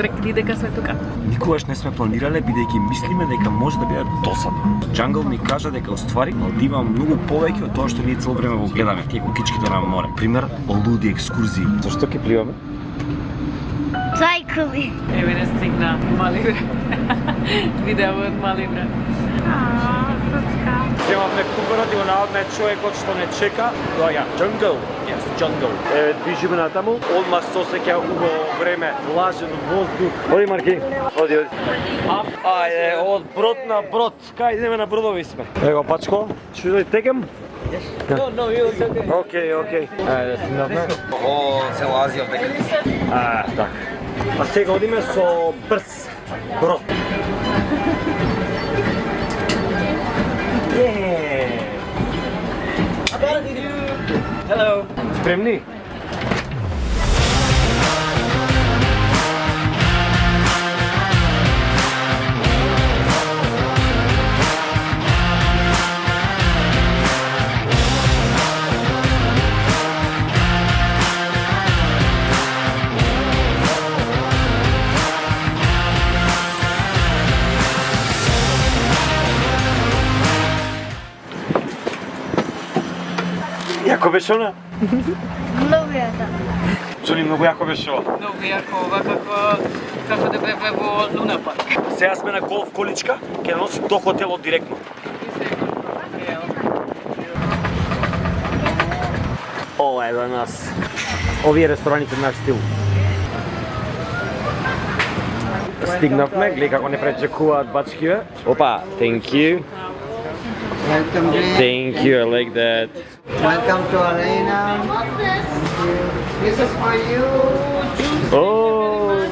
сврекли дека сме тука. Никогаш не сме планирале, бидејќи мислиме дека може да биде досадно. Джангл ми кажа дека уствари Малдива многу повеќе од тоа што ние цело време го гледаме тие кукичките на море. Пример, луди екскурзии. Зашто ќе пливаме? Цајкови. Еве не стигна Маливре. Видео од Маливре. Земавме куперот и го наодме човекот што не чека. Доаѓа, Джангл. Yes, Джангл. Движиме натаму, одма сосеќа убаво време, влажен воздух. Оди Марки. Оди. Ајде, од брод на брод. Кај идеме на бродови сме. Его пачко, што да текем? No, you're okay. Окей. Ајде, стигнавме. О, цела Азија дека. Так. А сега одиме со брз брод. Hello. Спремни? Јако беше она? Многу јака. Джони, многу јако беше ова. Многу јако ова како да бе во Луна парк. Сега сме на голф количка, ќе носи до хотелот директно. Ова е за нас. Овие ресторани се наш стил. Стигнавме, гледај како не пречекуваат бачкиве. Опа, thank you. Welcome, Jay. Thank you, I like that. Welcome to Arena. This is for you. Oh.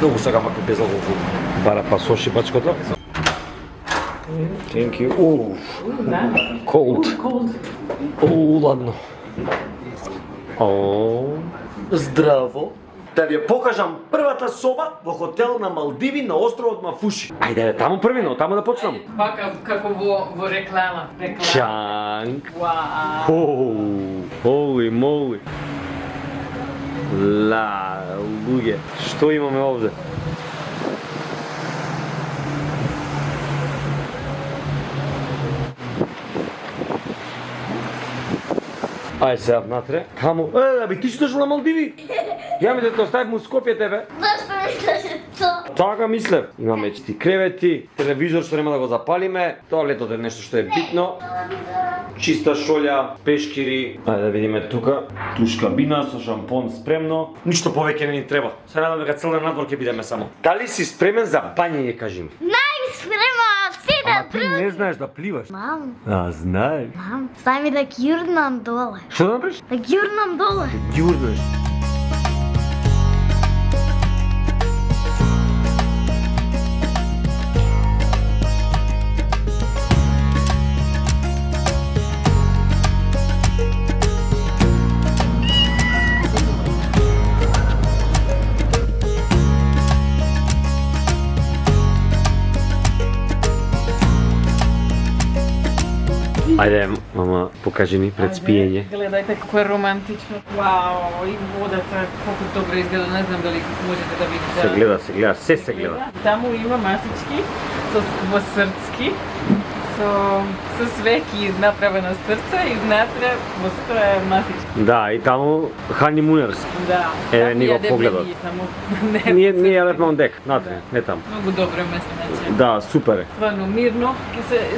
Многу сакам ако без алкохол. Бара пасоши бачкото. Thank you. Cold. Ладно. Здраво. Да ви ја покажам првата соба во хотел на Малдиви на островот Мафуши. Ајде, таму првино, таму да почнам. Пака како во реклама. Чанг. Вау. Holy moly. Луѓе, што имаме овде? Ај сега внатре. Таму. Аби ти си дошол на Малдиви? Ја ми да те оставив му Скопје тебе. Зашто мислеше тоа? Така мислев. Имаме чити кревети, телевизор што нема да го запалиме, тоалетот е нешто што е битно. Чиста шолја, пешкири. Ајде да видиме тука. Туш кабина со шампон спремно. Ништо повеќе не ни треба. Се надам дека цел ден надвор ќе бидеме само. Дали си спремен за бањење, кажи ми? Најспрема од сите Ама ти други. не знаеш да пливаш. Мам, Знаеш. стай ми да ѓурнам доле. Што да направиш? Да ѓурнам доле. Ѓурнеш. Ајде, мама, покажи ни пред спиење. Гледајте како е романтично. Вау, и водата, колку добро изгледа, не знам дали можете да видите. Се гледа, се гледа. Таму има масички во срцки, со свеки направено срце и внатре во тоа е масички. Да, и таму ханимунерс. Да. Еве ни го погледат. Ние јадевме ондек, натре, не таму. Многу добро место, значи. Да, супер е. Стварно мирно,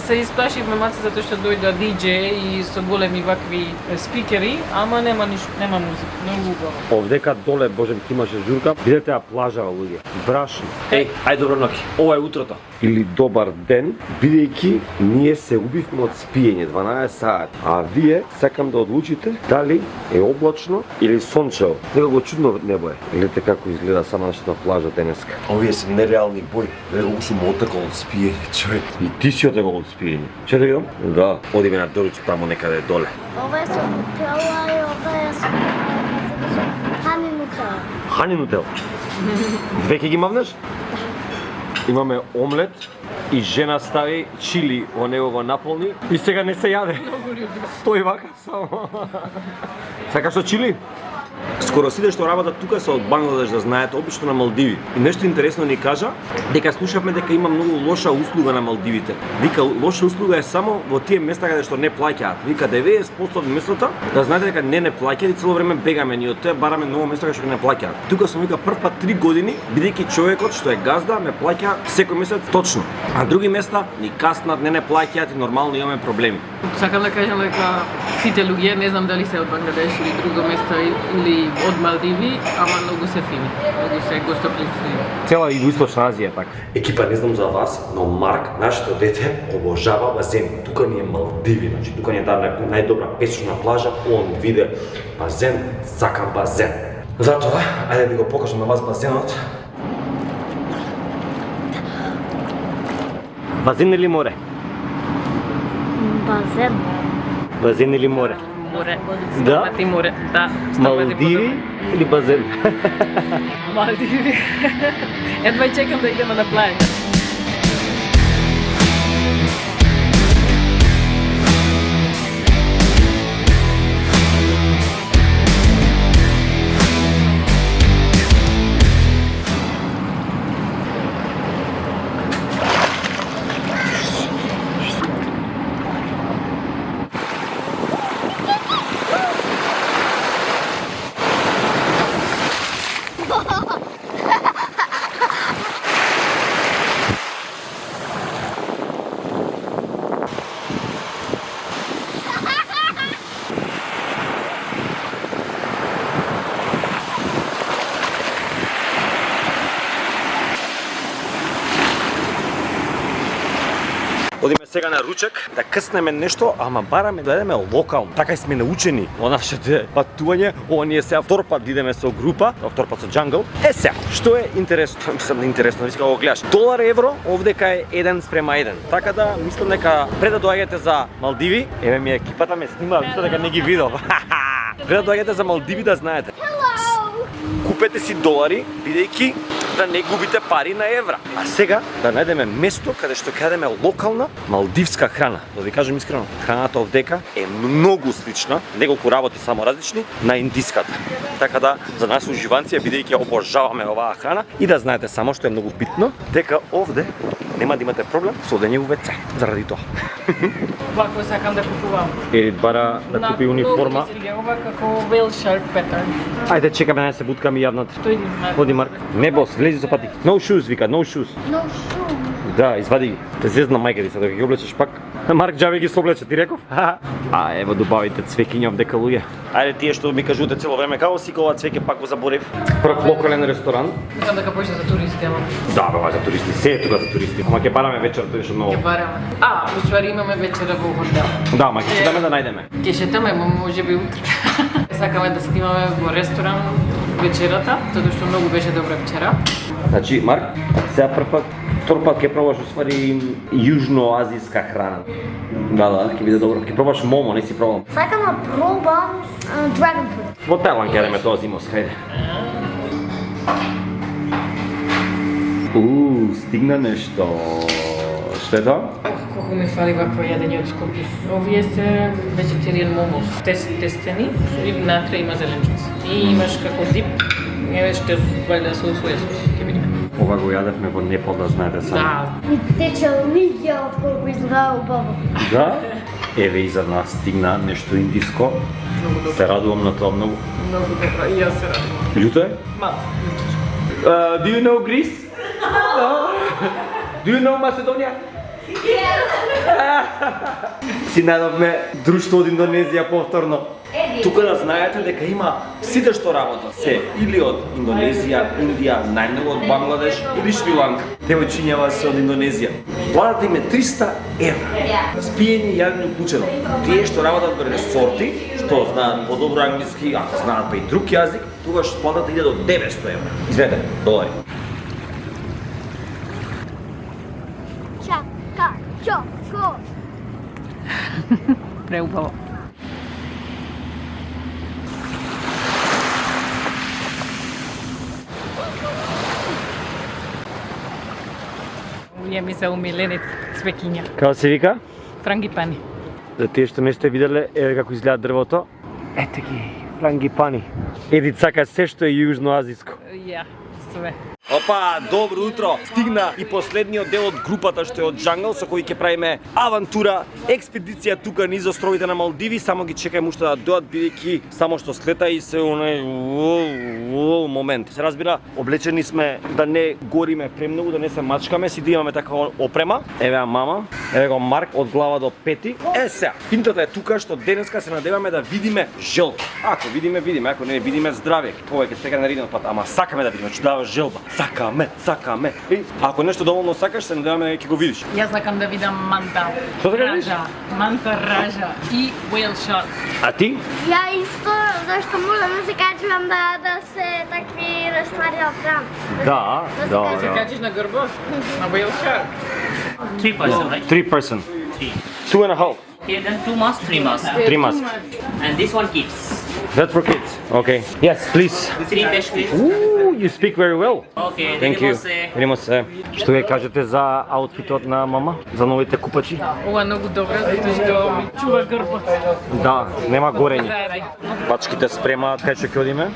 се исплашивме малце затоа што дојде диџеј и со големи вакви спикери, ама нема ништо, нема музика, многу убаво. Овдека доле, божем, ти имаше журка, бидете ја плажава, луѓе. Брашно. Ајде добро ноќ. Ова е утрото. Или добар ден, бидејќи ние се убивме од спиење 12 сати, а вие сакам да одлучите дали е облачно или сончево. Некако чудно небо е. Гледате како изгледа сама нашата плажа денеска. Овие се нереални бои. Некако сум отекол од спиење, човек. И ти си отекол од спиење. Че да видам? Да. Одиме на доручок таму некаде доле. Ова е со нутела и ова е со хани нутела. Хани нутел. Две ќе ги мавнеш? Имаме омлет и жена стави чили во него, го наполни и сега не се јаде. Стои вака само. Сакаш со чили? Скоро сите што работат тука се од Бангладеш, да знаете, обично на Малдиви. И нешто интересно ни кажа, дека слушавме дека има многу лоша услуга на Малдивите. Вика, лоша услуга е само во тие места каде што не плаќаат. Вика 90% од местата, да знаете дека не плаќаат и цело време бегаме ние од тоа, бараме ново место каде што не плаќаат. Тука сум вика прв пат 3 години, бидејќи човекот што е газда ме плаќа секој месец точно. А други места ни каснат, не плаќаат и нормално имаме проблеми. Сакам да кажам дека сите луѓе, не знам дали се од Бангладеш или друго место или од Малдиви, ама многу се фини, многу се гостопримствени. Цела Југоисточна Азија така. Екипа, не знам за вас, но Марк, нашето дете, обожава базен. Тука ни е Малдиви, значи тука ни е таа најдобра песочна плажа, он виде базен, сакам базен. Затоа, ајде да ви го покажам на вас базенот. Базен или море? Базен. Базен или море? Море. Да? Стопати море, да. Малдиви или базен? Малдиви. Едва чекам да идеме на плања. Одиме сега на ручек да къснеме нешто, ама бараме да едеме локално. Така и сме научени во нашите патување. Ова ние сега втор пат идеме со група, втор пат со Джангл. Сега, што е интересно? Мислам да е интересно, вика го гледаш. Долар евро, овдека е 1:1. Така да мислам дека пред да доаѓате за Малдиви, еве ми екипата ме снима, мислам дека не ги видов. Пред да доаѓате за Малдиви да знаете. Купете си долари, бидејќи да не губите пари на евра. А сега да најдеме место каде што ќе јадеме локална малдивска храна. Да ви кажем искрено, храната овдека е многу слична, неколку работи само различни, на индиската. Така да за нас уживанци, бидејќи обожаваме оваа храна, и да знаете само што е многу битно, дека овде нема да имате проблем со одење во WC заради тоа. Вако сакам да купувам. Или бара да купи униформа. Ова како whale shark pattern. Ајде чекаме да се буткаме јавната. Тој идем. Оди Марк. Не бос, влези со пати. No shoes, вика, no shoes. No shoe. Да, извади ги. Те зезна мајка ти се да ги облечеш пак. Марк џабе ги соблече, ти реков? А, ево добавите цвеќиња овдека луѓе. Ајде тие што ми кажувате цело време, како си ова цвеќе пак го заборев. Прв локален ресторан. Сакам дека почне за туристи, ама. Да, бе, за туристи, се е тука за туристи. Ама ќе бараме вечер тоа што ново. Ќе бараме. А, уствари имаме вечера во хотел. Да, ма ќе шетаме да најдеме. Ќе шетаме, можеби утре. Сакаме да снимаме во ресторан вечерата, затоа што многу беше добра вчера. Значи, Марк, сега втор пат ќе пробаш усвари јужноазиска храна. Да, ќе биде добро. Ќе пробаш момо, не си пробам. Сакам да пробам dragon fruit. Во Тајланд ќе јадеме тоа зимос, хајде. Стигна нешто. Што е тоа? Колку ми фали вакво јадење од Скопје. Овие се vegetarian momos, тестени и внатре има зеленчуци. И имаш како дип, еве што валјда со соја сос. Ќе видиме. Ова го јадевме во Непал, да знаете сами. Да. Ми тече лиѓа од колку изгледа убаво. Да? Еве и за нас стигна нешто индиско. Се радувам на тоа многу. Многу добро, и јас се радувам. Љуто е? Мат. Do you know Greece? No. Do you know Macedonia? Си најдовме друштво од Индонезија повторно. Тука да знаете дека има сите што работат се или од Индонезија, Индија, најмногу од Бангладеш или Шри-Ланка. Девојчињава се од Индонезија. Платата им е 300 евра. Спиење јадење уклучено. Тие што работат во ресорти, што знаат подобро англиски, ако знаат па и друг јазик, тогаш платата иде до 900 евра. Извинете, долари. Чака, чоко. Преубаво. Овие ми се умилени цвеќиња. Како се вика? Франгипани. За тие што не сте виделе, еве како изгледа дрвото. Ете ги, франгипани. Едит сака се што е јужноазиско. Ja, sve. Опа, добро утро! Стигна и последниот дел од групата што е од Jungle, со кој ќе правиме авантура, експедиција тука низ островите на Малдиви, само ги чекајме уште да дојдат бидејќи само што слета и се онај момент. Се разбира, облечени сме да не гориме премногу, да не се мачкаме, си да имаме таква опрема. Еве ја мама, еве го Марк од глава до пети. Сега, финтата е тука што денеска се надеваме да видиме желки. Ако видиме, ако не видиме здраве, повеќе сега на риден пат, ама сакаме да видиме, чудава желба. Сакаме. И ако нешто доволно сакаш, се надеваме дека ќе го видиш. Ja sakam da vidam manta. Што така видиш? Manta raža i whale shark. А ти? Ja isto, zašto možda da se kačujem da se takvi stvari opravim. Да. Se kačiš na grbo? Na whale shark. 3 person, right? 3 person. 3. 2.5. Here then 2 mask, 3 mask. 3 mask. And this one kids. That's for kids. Okay. Yes, please. 3 fish, please. Ooh, you speak very well. Okay, Thank you. say. Видимо се. Што ви кажете за аутфитот на мама? За новите купачи? Ова е многу добро, затоа што ми чува грбот. Да, нема горење. Заради. Пачките спремаат кај што ќе одиме.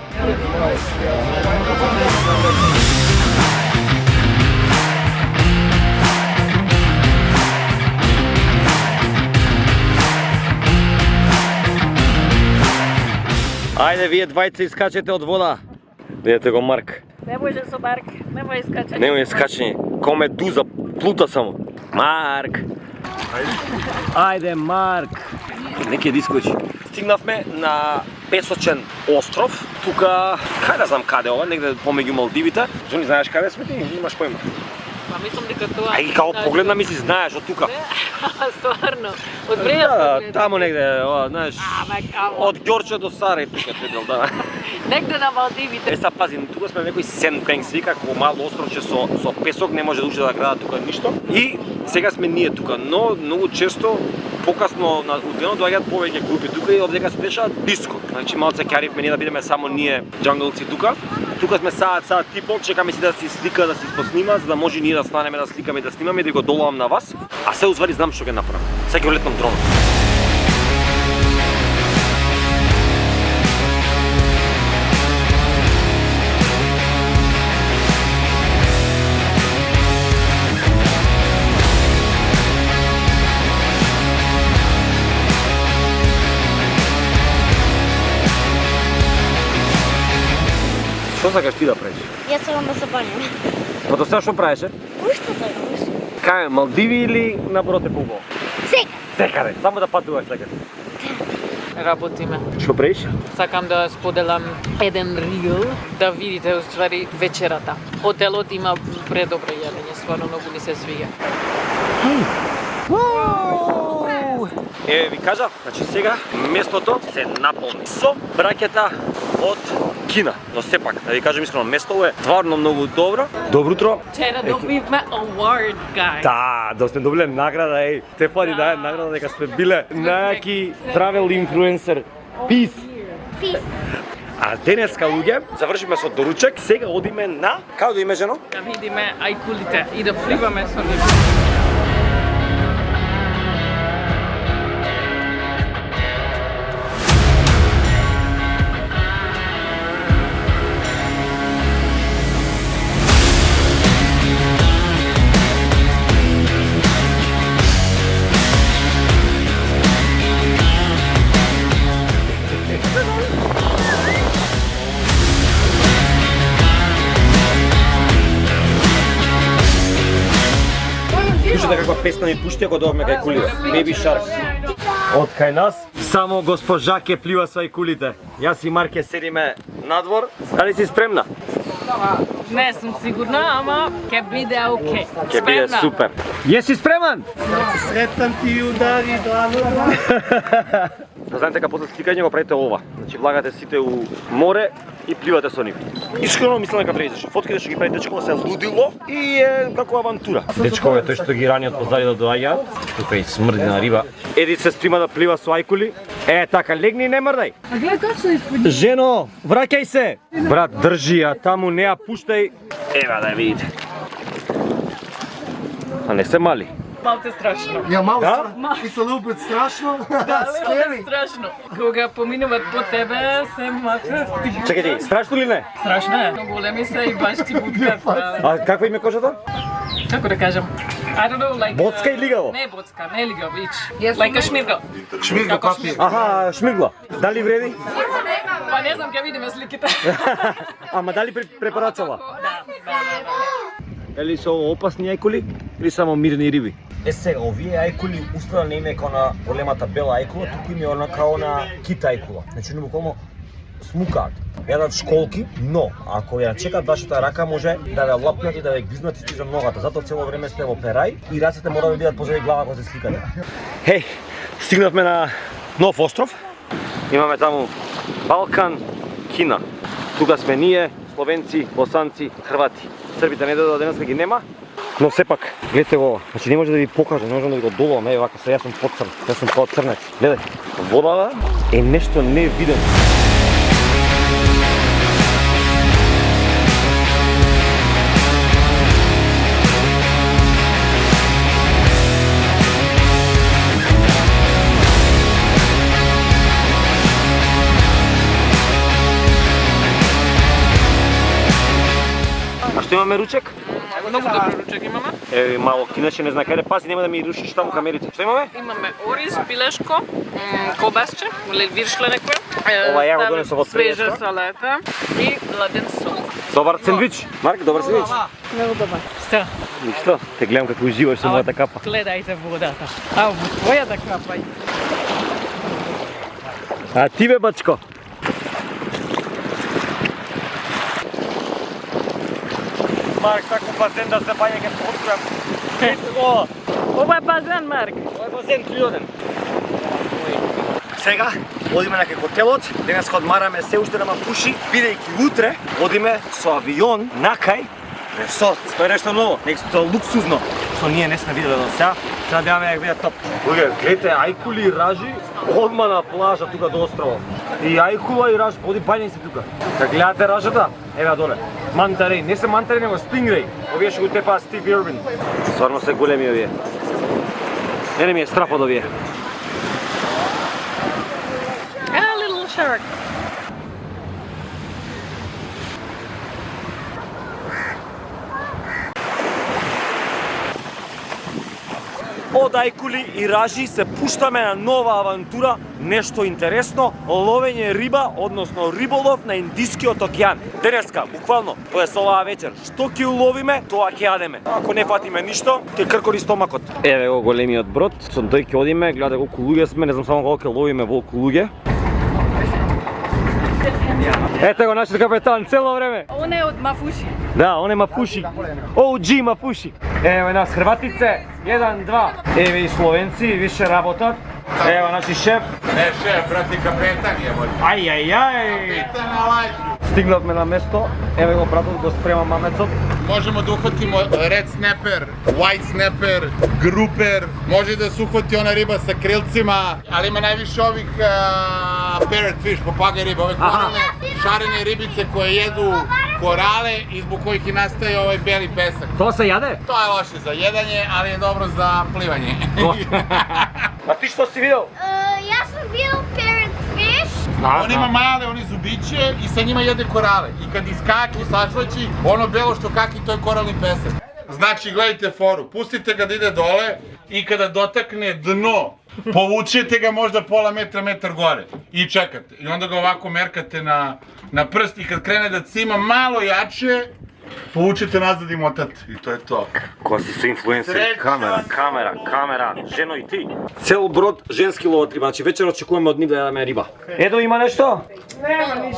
Ајде, вие двајца искачете од вода. Видете го Марк. Не може со Марк, нема искачање. Нема искачење. Ко медуза, плута само. Марк. Ајде, Марк. Неке да искочи. Стигнавме на песочен остров. Тука, кај да знам каде ова, негде помеѓу Малдивите. Жони, знаеш каде сме ти? Имаш појма. Па мислам дека тоа. Ај, као погледна ми си знаеш од тука. Стварно. Од време Да, таму негде, ова, знаеш. Ама као. Од Ѓорче до Сарај тука требал да. Негде на Малдивите. Са пази, тука сме на некој Сенпенг се вика, како мало островче со песок, не може да уште да града тука ништо. И сега сме ние тука, но многу често покасно на денот доаѓаат повеќе групи тука и овдека се дешава диско. Значи малце каривме ние да бидеме само ние джанглци тука. Тука сме саат типол, чекаме си да си слика, да си поснима, за да може ние да станеме да сликаме и да снимаме и да го долавам на вас. А се узвари знам што ќе направам. Сега ќе летнам дрон. Што сакаш ти да правиш? Ja sam da se banjam. Па до сега што правеше? Уште да уште. Кај, Малдиви или напрот е побо? Сега. Секаде, само да патуваш секаде. Работиме. Што правиш? Сакам да споделам еден рил, да видите уствари вечерата. Хотелот има предобро јадење, стварно многу ми се свиѓа. Еве ви кажав, значи сега местото се наполни со браќата од Кина. Но сепак, да ви кажам искрено, местото е стварно многу добро. Добро утро. Вчера добивме award, guys. Да сме добиле награда, еј. Стефани даде награда дека сме биле најаки travel influencer. Peace. Peace. А денеска луѓе, завршиме со доручек, сега одиме на... Као да име жено? Да видиме ајкулите и да пливаме со нив. Слушате каква песна ми пушти ако дојдовме кај кулите. Baby Shark. Од кај нас само госпожа ке плива со ајкулите. Јас и Марке седиме надвор. Дали си спремна? Не сум сигурна, ама ќе биде окей. Ќе биде супер. Јеси спреман? Сретам ти удари главата. Да знаете дека после сликање го правите ова. Значи влагате сите у море и пливате со нив. Искрено мислам дека преизеш. Фотките што ги прави дечкова се лудило и е како авантура. Дечкове тој што ги раниот позади да доаѓаат. Тука и смрди на риба. Еди се сприма да плива со ајкули. Е, така, легни и не мрдај. А гледа точно исподи. Жено, враќај се. Брат, држи ја, таму не ја пуштај. Ева да ја видите. А не се мали. Малце страшно. Ja, malo Da? It's a little bit strašno. Scary. Страшно. Кога поминуват по тебе, се маце. Чекай ти, страшно ли не? Страшно е. Много големи се и баш ти буткат. А какво име кожата? Како да кажам? I don't know, like... Боцка или ливаво? Не боцка, не лигаво, ич. Like a шмиргал. Šmirga papir. Аха, шмигла. Дали вреди? Па не знам, ќе видиме сликите. Ама дали препорачала? Да. Дали се опасни ајкули или само мирни риби? Сега, овие ајкули устава не име како на големата бела ајкула, туку име она као на кит ајкула. Значи, не буквално смукаат. Јадат школки, но ако ја чекат вашата рака може да ве лапнат и да ве гризнат и за ногата. Затоа цело време сте во перај и рацете мора да бидат позади глава кога се сликате. Хеј, стигнавме на нов остров. Имаме таму Балкан, Кина. Тука сме ние, словенци, босанци, хрвати. Србите не додат денеска ги нема, но сепак, гледате го ова. Значи не може да ви покажам, не можам да ви го долувам, еве вака се, јас сум поцрн, јас сум како црнец. Гледај, водата е нешто невидено. А што имаме ручек? Много добро ручек имаме. Еве мало киначе не знае каде, пази нема да ми рушиш таму камерите. Што имаме? Имаме ориз, билешко, колбасче, или виршле некоја. Ова ја го донесов од свежа Пријеска. салата и ладен сок. Добар сендвич. Марк, добар сендвич. Много добар. Што? Ништо, те гледам како уживаш со мојата капа. Гледајте водата. А, во твојата капа. А ти бе бачко? Марк, сакам базен да се бања ке откројам. Ова е базен, Марк. Ова е базен природен. Сега одиме на хотелот, денеска одмараме се уште на Мапуши, бидејќи утре одиме со авион накај Ресорт. Тоа е нешто ново, нешто луксузно, што ние не сме виделе до сега. Се надеваме да биде топ. Луѓе, гледате ајкули и ражи одма на плажа тука до островот. И ајкула и раж, оди бањај се тука. Да гледате ражата, еве доле. Мантарей, не се мантарей, него стингрей. Овие што го тепаа Стив Ирвин. Стварно се големи овие. Не ми е страф од овие. A little shark. Од ајкули и ражи се пуштаме на нова авантура, нешто интересно, ловење риба, односно риболов на Индискиот океан. Денеска, буквално, тоест оваа вечер, што ќе уловиме, тоа ќе јадеме. Ако не фатиме ништо, ќе кркори стомакот. Еве го големиот брод, со тој ќе одиме, гледај колку луѓе сме, не знам само колку ќе ловиме волку луѓе. Ете го нашиот капетан цело време. Он е од Мафуши. Да, он е Мапуши. OG Мапуши. Ево нас хрватице, 1-2. Еве и словенци, више работат. Ево наши шеф. Не шеф, брати, капетан je moj. Ај. Kapetan Alaj. Стигнавме на место. Еве го братот го спрема мамецот. Možemo da uhvatimo red snapper, white snapper, grouper, može da se uhvati ona riba sa krilcima, ali ima najviše ovih parrot fish, papagaj riba, ove koralne, šarene ribice koje jedu korale i zbog kojih i nastaje ovaj beli pesak. Тоа се јаде? To je loše za jedanje, ali je dobro za plivanje. А ти што си видел? Ja sam videl parrot fish. On ima male, oni zubiće i sa njima jede korale. I kad iskaki, sačvaći, ono belo što kaki, to je koralni pesak. Znači, gledajte foru, pustite ga da ide dole i kada dotakne dno, povučete ga možda pola metra, metar gore i čekate. I onda ga ovako merkate na prst i kad krene da cima malo jače, povučete nazad i motate. I to je to. Кои си со инфлуенсери, Среќа! камера, жено и ти. Цел брод женски ловат риба, значи вечер очекуваме од нив да јадеме риба. Едо има нешто?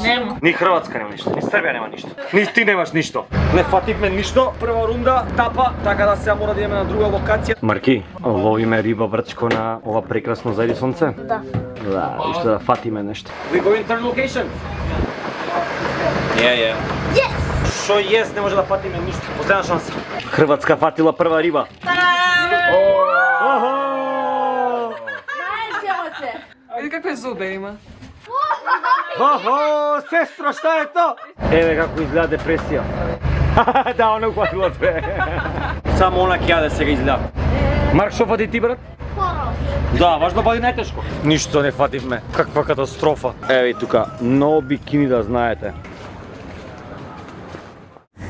Нема. Ни Хрватска нема ништо, ни Србија нема ништо. Ни ти немаш ништо. Не фативме ништо. Прва рунда тапа, така да сега мора да идеме на друга локација. Марки, ловиме риба брчко на ова прекрасно зајди сонце? Da. Да, уште да фатиме нешто. We go in third location. Yeah. Yes! Шо јес, не може да фатиме ништо. Последна шанса. Хрватска фатила прва риба. Види какви зубе има. Охо, сестро, šta je to? Еве како изгледа депресија. Да, она ухватила две. Само она ќе јаде сега изгледа. Марк, што фати ти, брат? Poro. Да, важно бъде најтешко. Ништо не фативме. Каква катастрофа. Еве тука, но бикини да знаете.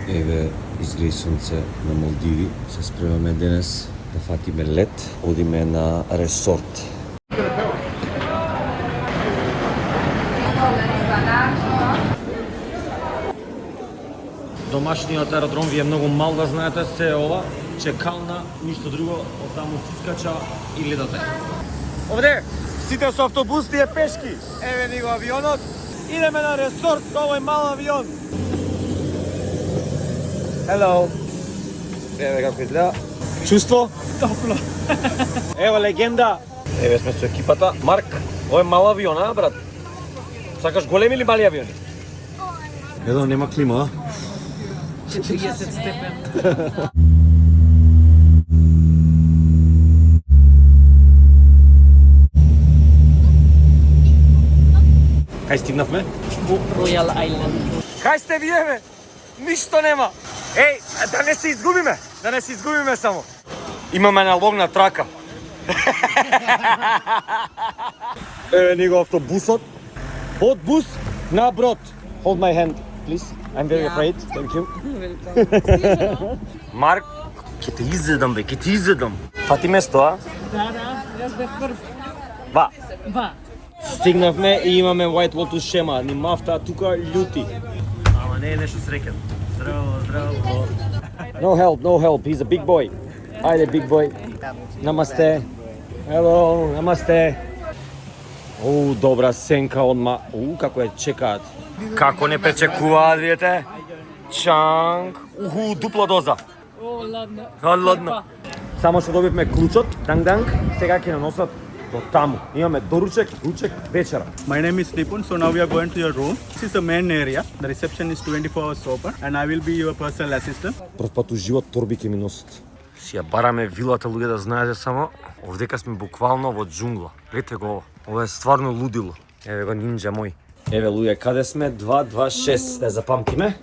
Еве изгреј сонце на Малдиви. Се спремаме денес да фатиме лет. Одиме на ресорт. Домашниот аеродром ви е многу мал, да знаете, се е ова, чекална, ништо друго, од таму си скача и летате. Овде, сите со автобус тие пешки. Еве ни го авионот. Идеме на ресорт со овој мал авион. Hello. Еве како изгледа. Чувство? Топло. Ево легенда. Еве сме со екипата. Марк, овој мал авион, а, брат? Сакаш големи или мали авиони? Едно нема клима, а? 40 степен. Кај стигнавме? Royal Island. Кај сте вие, бе? Ништо нема. Еј, да не се изгубиме. Да не се изгубиме само. Имаме една ловна трака. Еве ни го автобусот. Од бус на брод. Hold my hand, please. I'm very afraid. Thank you. Марк, ќе те изедам, бе, ќе те изедам. Фати место, а? Да, јас бев прв. Ва. Ва. Стигнавме и имаме White Lotus шема. Ни мафта тука љути. Ама не е нешто среќен. Здраво, здраво. No help, no help. He's a big boy. Ајде, big boy. Намасте. Hello, намасте. Добра сенка одма. Како ја чекаат. Како не пречекуваат, видите? Чанг. Дупла доза. О, ладно. Ладно. Само што добивме клучот, данг-данг, сега ќе наносат до таму. Имаме доручек, ручек, вечера. My name is Nipun, so now we are going to your room. This is the main area. The reception is 24 hours open and I will be your personal assistant. Прв пат у живот торби ќе ми носат. Си ја бараме вилата, луѓе, да знаете само. Овдека сме буквално во џунгла. Гледате го, ова е стварно лудило. Еве го нинџа мој. Еве луѓе, каде сме? 226, да запамтиме.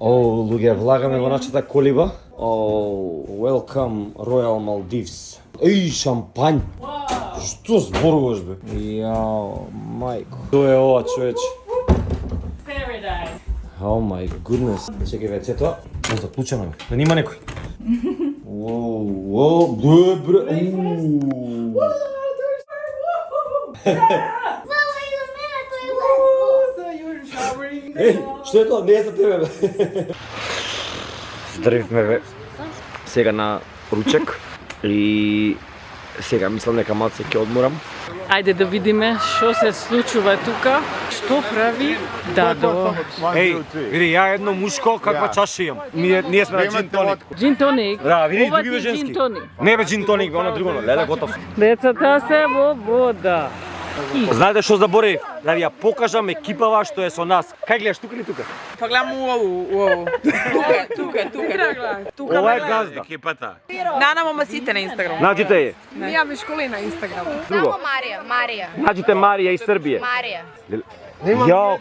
Луѓе, влагаме во нашата колиба. Welcome Royal Maldives. Еј, шампањ! Што зборуваш, бе? Јао, мајко. Тоа е ова, човече. Paradise. Oh my goodness. Чекај веќе тоа. Заклучено е. Да нема некој. Добре. Mama, iza mene to je lepo. Еј, што е тоа? Не е за тебе, бе. Здравивме, бе. Сега на ручек и сега мислам дека малце ќе одморам. Ајде да видиме што се случува тука. Што прави Дадо? Еј, види, ја едно мушко, каква чаша имам. Ние сме на джин тоник. Джин тоник? Да, види, Ова други бе ти е женски. джин тоник. Не бе джин тоник, бе, оно друго, леле, готов. Децата се во вода. Знаете што заборев? Да ви ја покажам екипава што е со нас. Кај гледаш, тука или тука? Pa gledam u ovu. Tuka. Ова е газда. Екипата. Nana Mamacita na Instagramu. Наđite je. Mija Miškuli na Instagramu. Drugo. Marija. Nađite Marija iz Srbije. Marija. Jao.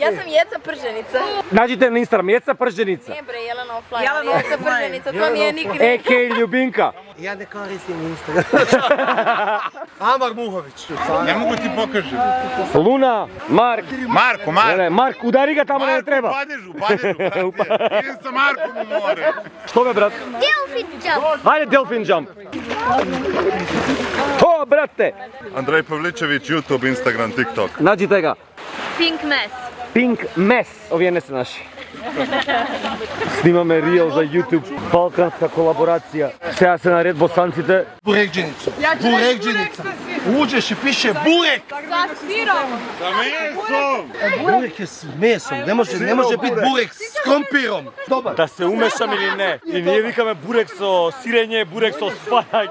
Ja sam Jeca Prženica. Nađite na Instagram, Jeca Prženica. Nije bre, Jelena Offline. Jelena Jeca Offline. Prženica, to mi je nickname. Eke Ljubinka. Ja ne koristim Instagram. Amar Muhović. Ne mogu ti pokažem. Luna, Mark. Marko, Mark, udari ga tamo ne treba. Padežu, brate. Idem sa Markom u more. Što me, brat? Delfin jump. Hajde, delfin jump. To, brate. Andrej Pavličević, YouTube, Instagram, TikTok. Nađite ga. Pink mess. Pink Mess. Ovие не се наши. Снимаме рил за YouTube. Балканска колаборација. Сега се наред босанците. Burekđenica. Burekđenica. Uđeš i piše burek. Sa mesom. Burek je s mesom. Ne može biti burek s krompirom. Dobar. Да се умешам или не. И ние викаме бурек со сирење, бурек со спанак.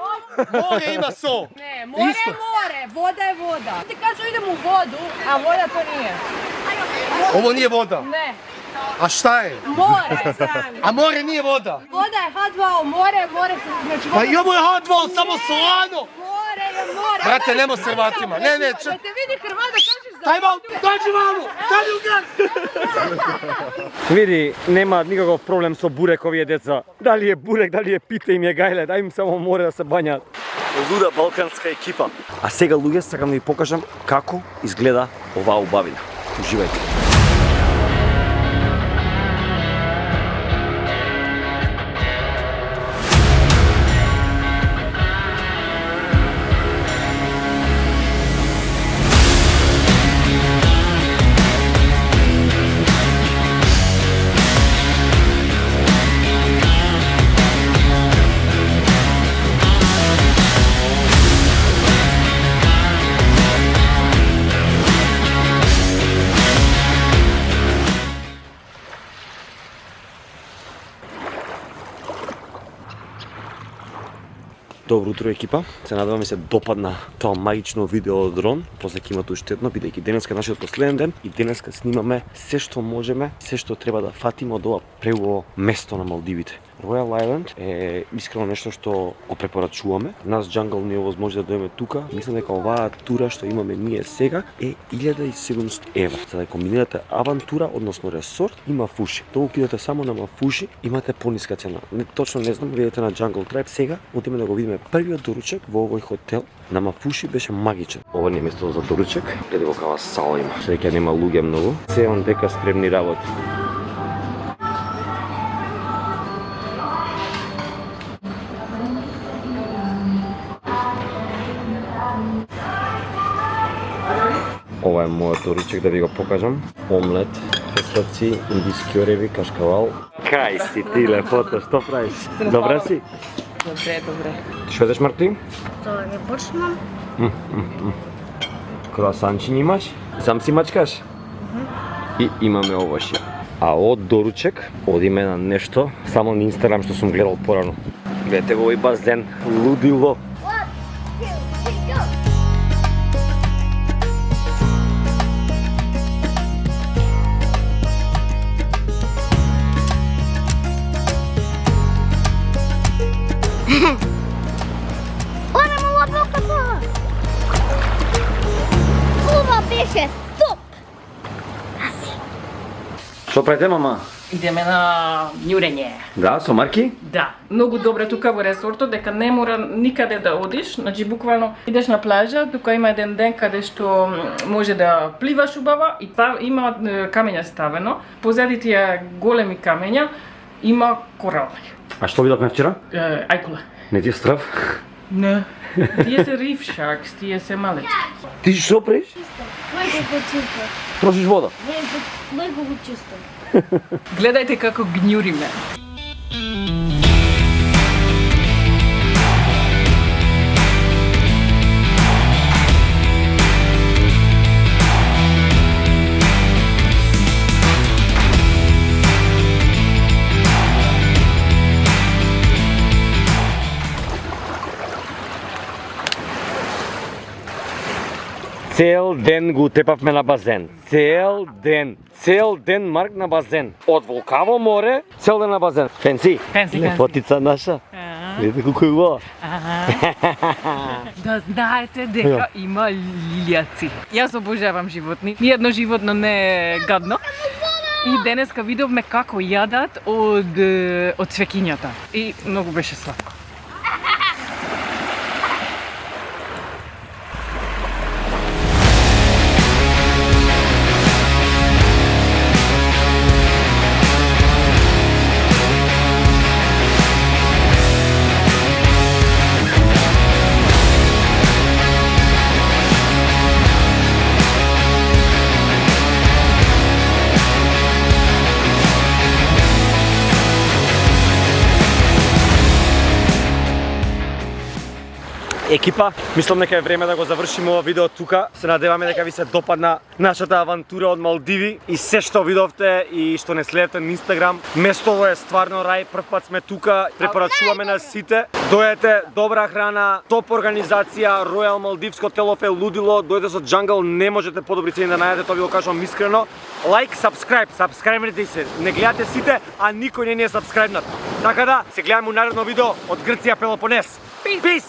More ima so. Ne, more je more, voda je voda. Ti kažu idem u vodu, a voda to nije. Ovo nije voda. Ne, A šta je? more, sami. A more nije voda. Voda je H2O, more, znači Pa i ovo je H2, samo slano. more je more. Brate, nemo s Hrvatima. Ne, Da te vidi Hrvata, kažeš za... Taj mal, dođi vamo. Stani u gas. Види, нема никаков проблем со бурек овие деца. Дали е бурек, дали е пита им е гајле, дај им само море да се бањат. Луда балканска екипа. А сега, луѓе, сакам да ви покажам како изгледа оваа убавина. Уживајте. Добро утро, екипа. Се надевам се допадна тоа магично видео од дрон. После ќе имате уште едно, бидејќи денеска е нашиот последен ден и денеска снимаме се што можеме, се што треба да фатиме од ова преубаво место на Малдивите. Royal Island е искрено нешто што го препорачуваме. Нас Jungle не е возможно да дојдеме тука. Мислам дека оваа тура што имаме ние сега е 1700 евра. За да комбинирате авантура, односно ресорт и мафуши. Тоа кидате само на мафуши, имате пониска цена. Не точно не знам, видите на Jungle Tribe сега, отиме да го видиме првиот доручек во овој хотел. На мафуши беше магичен. Ова не е место за доручек. Гледај го каква сала има. Среќа нема луѓе многу. Се он дека спремни работи. Ова е мојот доручек, да ви го покажам. Омлет, феслаци, индиски ореви, кашкавал. Кај си ти, лепота, што правиш? Добра си? Добре. Што едеш, Марти? Тоа не почнам. Круасанчини имаш? Сам си мачкаш? И имаме овошје. А од доручек одиме на нешто, само на Инстаграм што сум гледал порано. Гледате го овој базен, лудило. Ора му лапилка тоа. Ова беше топ. Што правите, мама? Идеме на њурење. Да, со Марки? Да, многу добре тука во ресортот, дека не мора никаде да одиш, значи буквално идеш на плажа, тука има еден ден каде што може да пливаш убава и има камења ставено, позади тие големи камења има коралови. А што видовме вчера? Ајкула. Не ти е страв? Не, тие се reef sharks, тие се малечки. Ти што правиш? Многу чисто. Трошиш вода? Не, многу чисто. Гледајте како гњуриме. Цел ден го тепавме на базен. Цел ден Марк на базен. Од Волкаво море, цел ден на базен. Фенси? Лепотица наша. Видите колку е убава. Да знаете дека има лилијаци. Јас обожавам животни. Ниедно животно не е гадно. И денеска видовме како јадат од цвекињата. И многу беше сладко. Екипа, мислам дека е време да го завршиме ова видео тука. Се надеваме дека ви се допадна нашата авантура од Малдиви и се што видовте и што не следите на Инстаграм. Местово е стварно рај, првпат сме тука, препорачуваме на сите. Дојдете, добра храна, топ организација, Royal Малдивско телоф е лудило, дојдете со Jungle, не можете подобри цени да најдете, тоа ви го кажувам искрено. Лайк, сабскрајбнете се, не гледате сите, а никој не е сабскрајбнат. Така да, се гледаме у наредно видео од Грција Пелопонес. Peace!